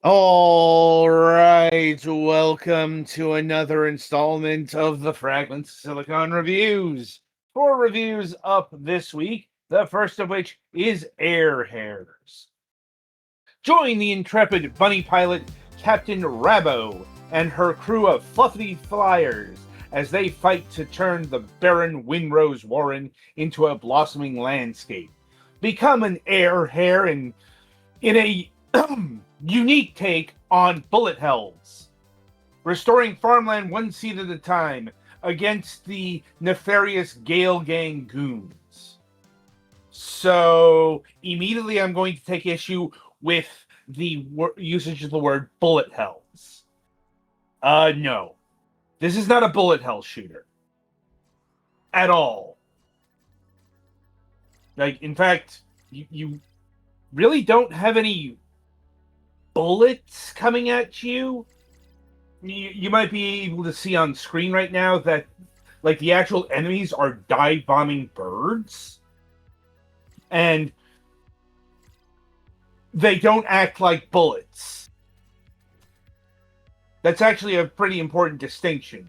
All right, welcome to another installment of the Fragments of Silicon reviews. 4 reviews up this week, the first of which is Hares. Join the intrepid bunny pilot Captain Rabo and her crew of fluffy flyers as they fight to turn the barren Windrose Warren into a blossoming landscape. Become an hare in a unique take on bullet hells, restoring farmland one seed at a time against the nefarious Gale Gang goons. So immediately I'm going to take issue with the usage of the word bullet hells. No. This is not a bullet hell shooter. At all. Like, in fact, you really don't have any bullets coming at you. You might be able to see on screen right now that, like, the actual enemies are dive bombing birds, and they don't act like bullets. That's actually a pretty important distinction,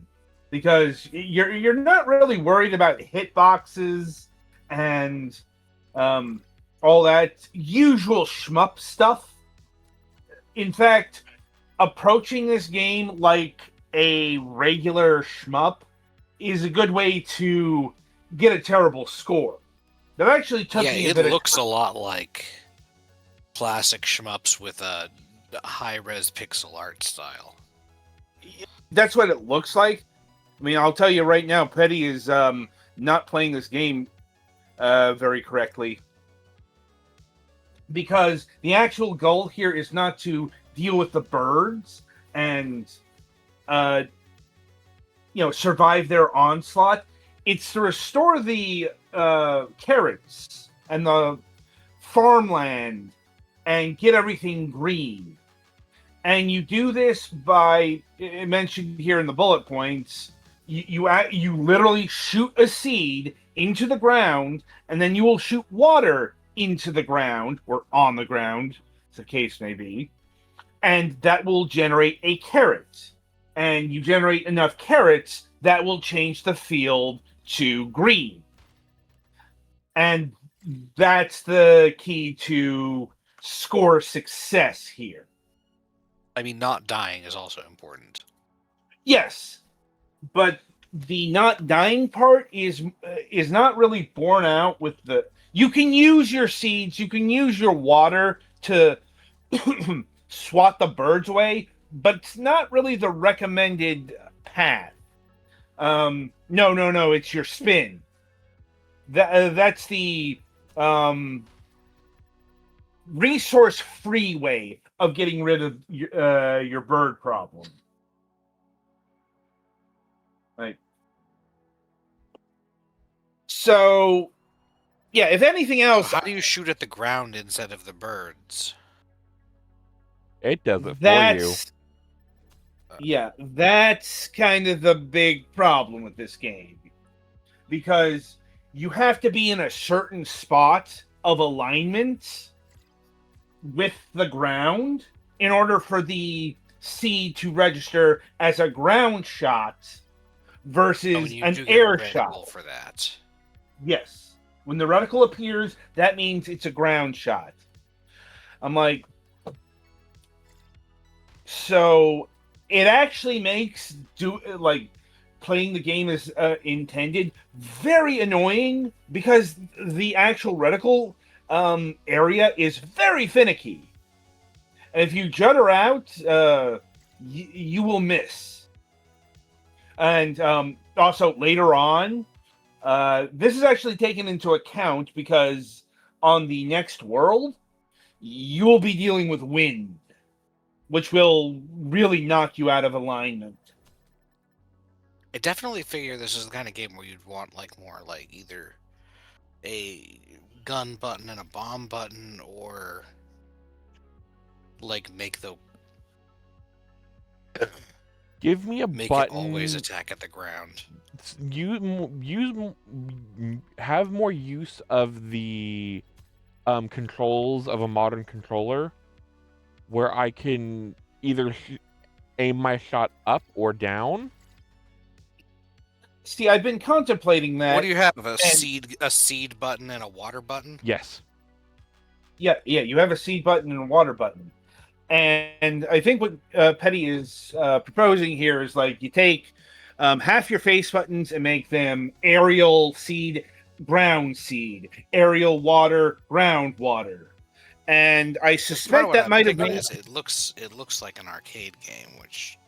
because you're not really worried about hitboxes and all that usual shmup stuff. In fact, approaching this game like a regular shmup is a good way to get a terrible score. That actually took me a bit it looks a lot like classic shmups with a high-res pixel art style. That's what it looks like. I mean, I'll tell you right now, Petty is not playing this game very correctly. Because the actual goal here is not to deal with the birds and, survive their onslaught. It's to restore the carrots and the farmland and get everything green. And you do this by, mentioned here in the bullet points, you literally shoot a seed into the ground, and then you will shoot water into the ground, or on the ground, as the case may be, and that will generate a carrot. And you generate enough carrots, that will change the field to green. And that's the key to score success here. I mean, not dying is also important. Yes, but the not dying part is not really borne out with the... You can use your seeds, you can use your water to swat the birds away, but it's not really the recommended path. No, it's your spin. That's the resource-free way of getting rid of your bird problem. Right. So, yeah, if anything else... How do you shoot at the ground instead of the birds? It does it for you. Yeah, that's kind of the big problem with this game. Because you have to be in a certain spot of alignment with the ground in order for the seed to register as a ground shot versus an air shot. For that. Yes. When the reticle appears, that means it's a ground shot. I'm like... So, it actually makes playing the game as intended very annoying, because the actual reticle area is very finicky. And if you judder out, you will miss. And also later on, this is actually taken into account because on the next world, you will be dealing with wind, which will really knock you out of alignment. I definitely figure this is the kind of game where you'd want more either a gun button and a bomb button, or make Give me a make button. It always attack at the ground. Have more use of the controls of a modern controller. where I can either aim my shot up or down. See, I've been contemplating that. What do you have? A and- seed button and a water button? Yes. Yeah, you have a C button and a water button. And I think what Petty is proposing here is like you take half your face buttons and make them aerial seed, ground seed, aerial water, ground water. And I suspect that might have been it looks like an arcade game, which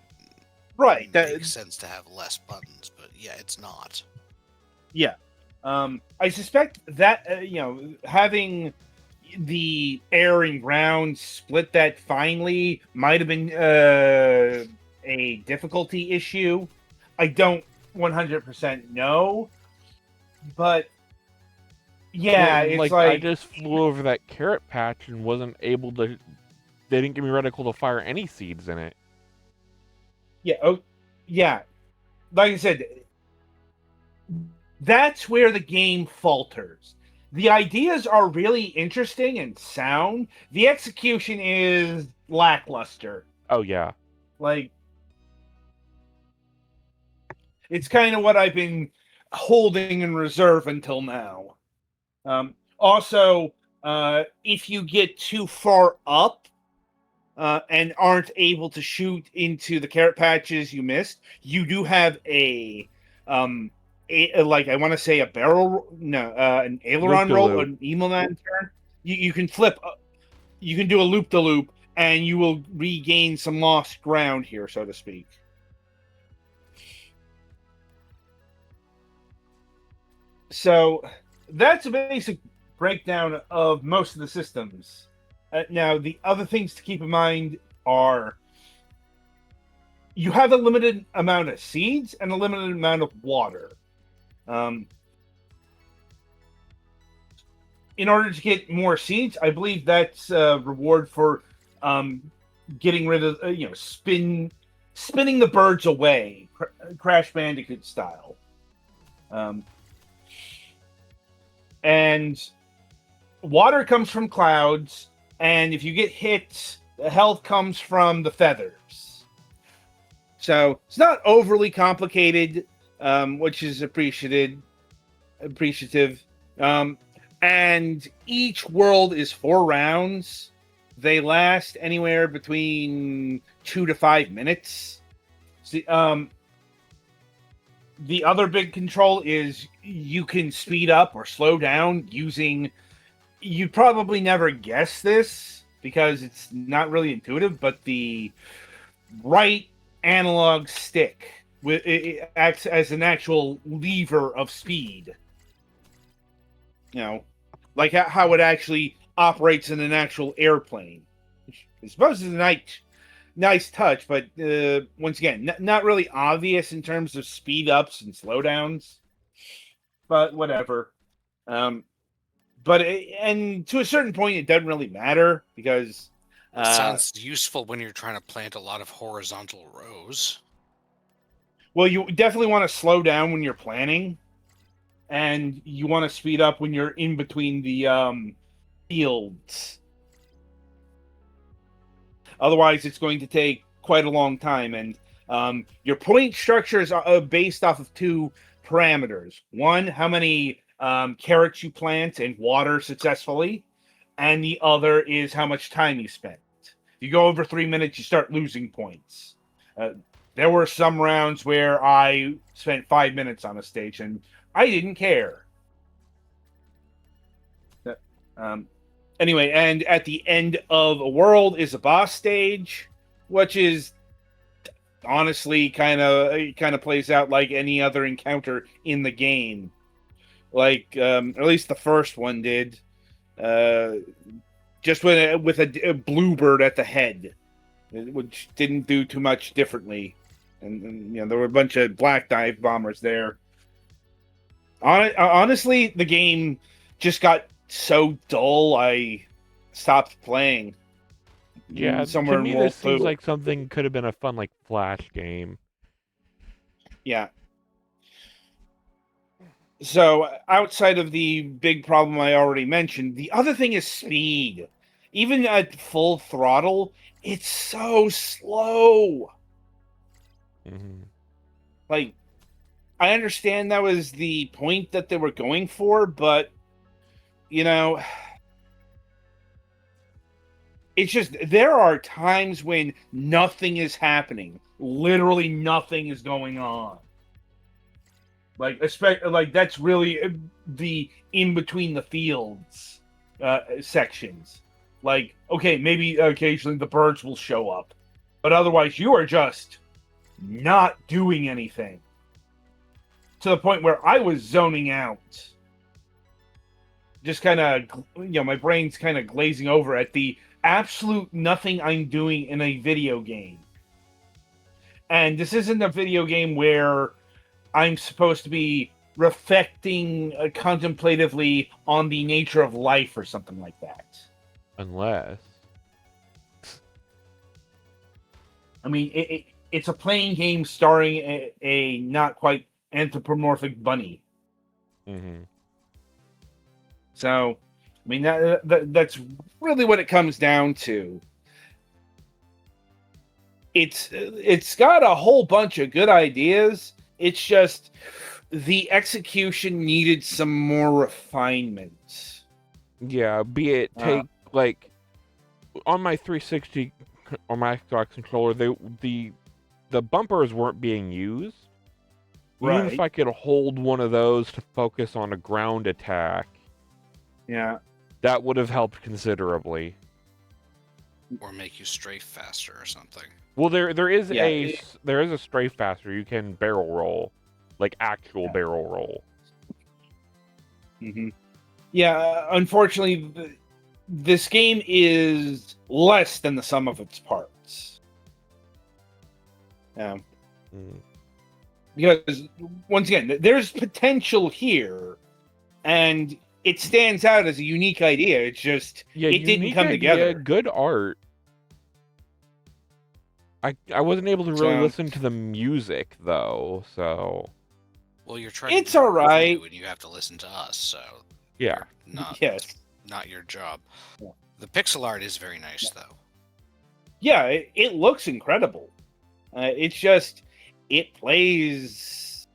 right. makes sense to have less buttons, but yeah, it's not. Yeah. I suspect that having the air and ground split that finely might have been a difficulty issue. I don't 100% know, but yeah, Well, it's I just flew over that carrot patch and wasn't able to. They didn't give me reticle to fire any seeds in it. yeah, yeah. Like I said, that's where the game falters. The ideas are really interesting and sound. The execution is lackluster. Oh yeah. Like, it's kind of what I've been holding in reserve until now. Also, if you get too far up and aren't able to shoot into the carrot patches you missed, you do have a like I want to say a barrel, no, an aileron roll, an Emelman turn. You can flip, you can do a loop the loop, and you will regain some lost ground here, so to speak. So that's a basic breakdown of most of the systems. Now, the other things to keep in mind are you have a limited amount of seeds and a limited amount of water. In order to get more seeds, I believe that's a reward for getting rid of, spinning the birds away, Crash Bandicoot style. And water comes from clouds, and if you get hit, the health comes from the feathers. So it's not overly complicated, which is appreciative. And each world is 4 rounds. They last anywhere between 2 to 5 minutes. The other big control is you can speed up or slow down using... You'd probably never guess this because it's not really intuitive, but the right analog stick it acts as an actual lever of speed. Like how it actually operates in an actual airplane. I suppose it's a nice touch, but once again, not really obvious in terms of speed ups and slowdowns. But whatever. And to a certain point, it doesn't really matter because it sounds useful when you're trying to plant a lot of horizontal rows. Well, you definitely want to slow down when you're planting, and you want to speed up when you're in between the fields. Otherwise, it's going to take quite a long time, and your point structure is based off of 2 parameters. One, how many carrots you plant and water successfully, and the other is how much time you spent. If you go over 3 minutes, you start losing points. There were some rounds where I spent 5 minutes on a stage, and I didn't care. Anyway, and at the end of a world is a boss stage, which is honestly kind of plays out like any other encounter in the game. Like at least the first one did. Just with a bluebird at the head, which didn't do too much differently. And there were a bunch of black dive bombers there. Honestly, the game just got so dull, I stopped playing. Yeah, somewhere to me this seems like something could have been a fun Flash game. Yeah. So outside of the big problem I already mentioned, the other thing is speed. even at full throttle, it's so slow. Mm-hmm. Like, I understand that was the point that they were going for, but, you know, it's just, there are times when nothing is happening. Literally nothing is going on. Like, especially, like, that's really the in between the fields sections. Like, okay, maybe occasionally the birds will show up, but otherwise you are just not doing anything. To the point where I was zoning out. Just kind of, my brain's kind of glazing over at the absolute nothing I'm doing in a video game. And this isn't a video game where I'm supposed to be reflecting contemplatively on the nature of life or something like that. Unless. I mean, it's a playing game starring a not quite anthropomorphic bunny. Mm-hmm. So, I mean, that's really what it comes down to. It's got a whole bunch of good ideas. It's just the execution needed some more refinement. Yeah, be it take like on my 360 or my Xbox controller, the bumpers weren't being used. Right. Even if I could hold one of those to focus on a ground attack, yeah, that would have helped considerably. Or make you strafe faster or something. Well, there is Yeah, a strafe faster. You can barrel roll, like actual barrel roll. Mm-hmm. Yeah, unfortunately, this game is less than the sum of its parts. Because, once again, there's potential here, and it stands out as a unique idea. It's just, it didn't come together. Good art. I wasn't able to really listen to the music, though, so... Well, you're trying it's all right, and you have to listen to us, so... Yeah. Not your job. Yeah. The pixel art is very nice, though. Yeah, it looks incredible. It's just, it plays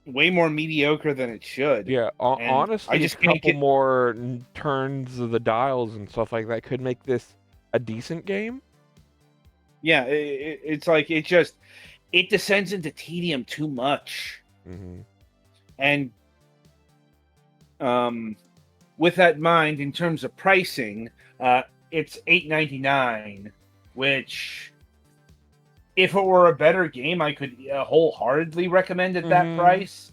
way more mediocre than it should. Yeah, honestly, I just a couple more turns of the dials and stuff like that could make this a decent game. Yeah, it's like, it descends into tedium too much. Mm-hmm. And with that in mind, in terms of pricing, it's $8.99, which, if it were a better game, I could wholeheartedly recommend at that price.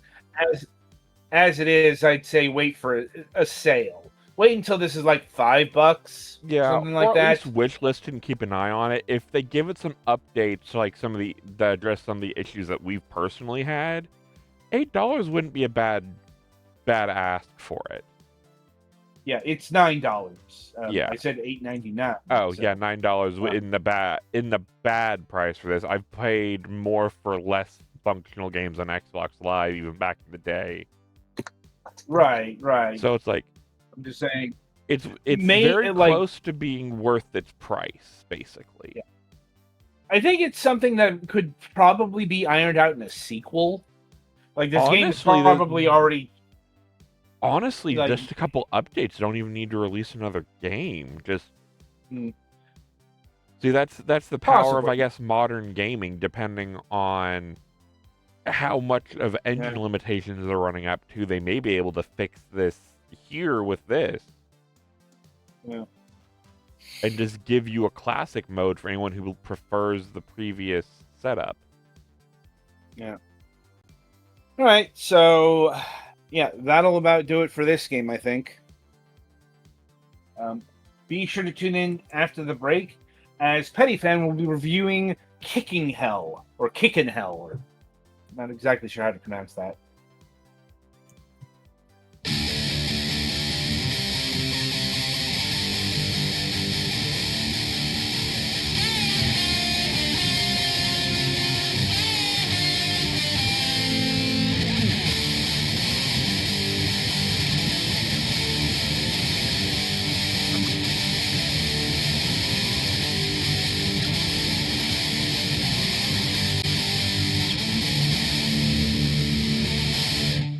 As it is, I'd say wait for a sale. Wait until this is like $5, something like that. At least wish list and keep an eye on it. If they give it some updates, like some of that address some of the issues that we've personally had, $8 wouldn't be a bad ask for it. Yeah, it's $9. Yeah, I said $8.99. Oh, so. Yeah, $9 in the bad price for this. I've paid more for less functional games on Xbox Live even back in the day. Right. So it's like, I'm just saying, it's very close to being worth its price, basically. Yeah. I think it's something that could probably be ironed out in a sequel. Like, this game's probably already... Honestly, just a couple updates. Don't even need to release another game. Just see, that's the power of, I guess, modern gaming. Depending on how much of engine limitations they're running up to, they may be able to fix this here with this. Yeah. And just give you a classic mode for anyone who prefers the previous setup. Yeah. All right, so... yeah, that'll about do it for this game, I think. Be sure to tune in after the break, as Petty Fan will be reviewing Kicking Hell, or Kickin' Hell, or not exactly sure how to pronounce that.